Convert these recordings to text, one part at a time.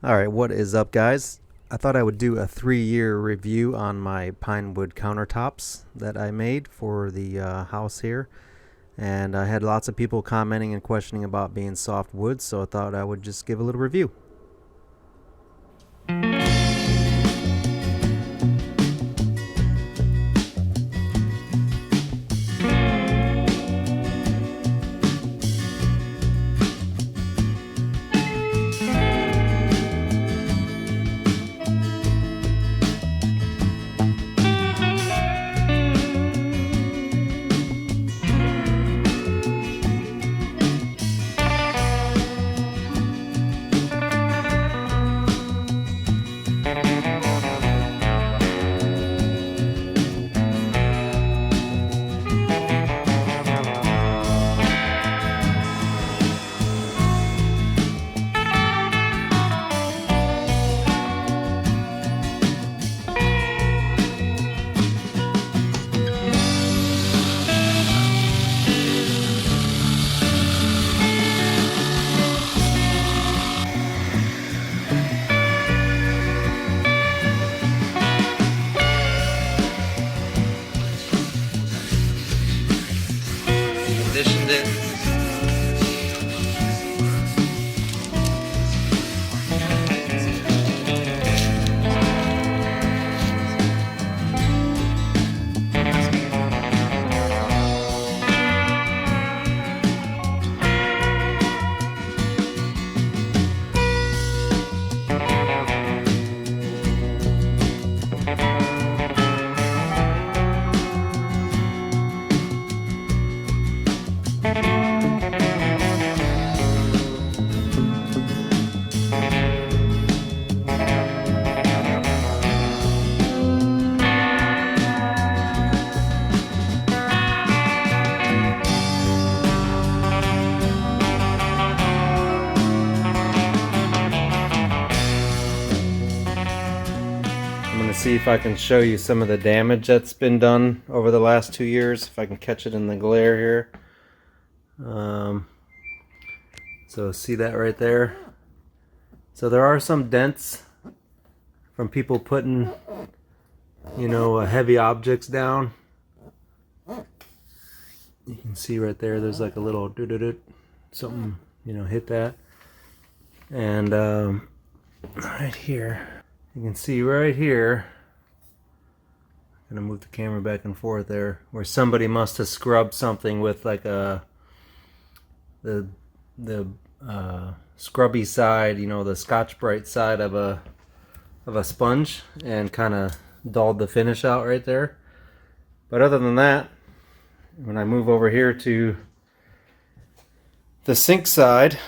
Alright, what is up, guys? I thought I would do a 3-year review on my pine wood countertops that I made for the house here. And I had lots of people commenting and questioning about being soft wood, so I thought I would just give a little review. Conditioned it. I'm going to see if I can show you some of the damage that's been done over the last 2 years, if I can catch it in the glare here. So see that right there? So there are some dents from people putting, heavy objects down. You can see right there, there's like a little doo-doo-doo, something, hit that. And right here, you can see right here, I'm gonna move the camera back and forth there, where somebody must have scrubbed something with like the scrubby side, the Scotch-Brite side of a sponge, and kind of dulled the finish out right there. But other than that, when I move over here to the sink side,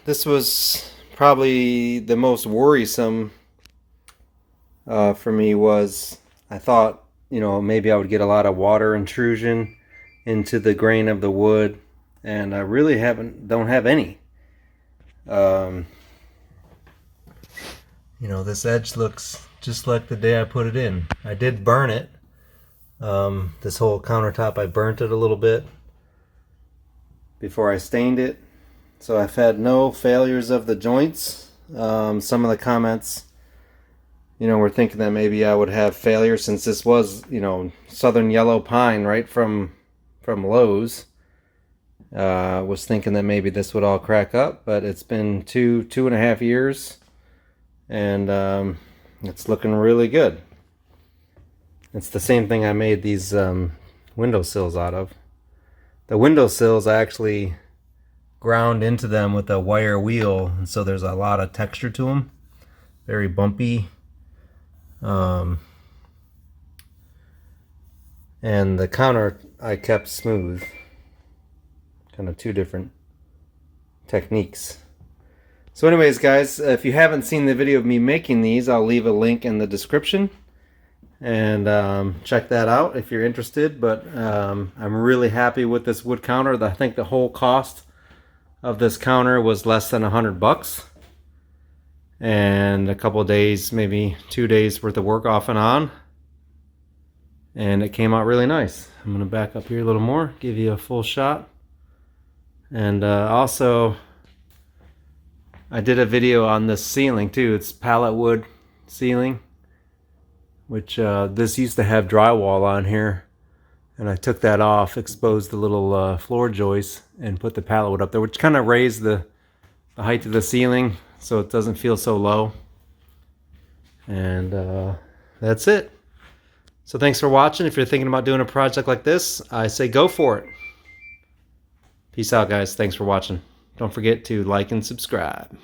this was probably the most worrisome for me. Was I thought, maybe I would get a lot of water intrusion into the grain of the wood, and I really don't have any. This edge looks just like the day I put it in. I did burn it. This whole countertop, I burnt it a little bit before I stained it. So I've had no failures of the joints. Some of the comments, were thinking that maybe I would have failure, since this was, southern yellow pine right from Lowe's. Was thinking that maybe this would all crack up, but it's been two and a half years, and it's looking really good. It's the same thing I made these windowsills out of. The windowsills, I actually ground into them with a wire wheel, and so there's a lot of texture to them. Very bumpy. And the counter I kept smooth. Kind of two different techniques. So anyways, guys, if you haven't seen the video of me making these, I'll leave a link in the description. And check that out if you're interested. But I'm really happy with this wood counter. I think the whole cost of this counter was less than $100, and a couple of days, maybe 2 days worth of work off and on, and it came out really nice. I'm gonna back up here a little more, give you a full shot. And also, I did a video on the ceiling too. It's pallet wood ceiling, which this used to have drywall on here, and I took that off, exposed the little floor joists, and put the pallet wood up there, which kind of raised the height of the ceiling so it doesn't feel so low. And that's it. So thanks for watching. If you're thinking about doing a project like this, I say go for it. Peace out, guys. Thanks for watching. Don't forget to like and subscribe.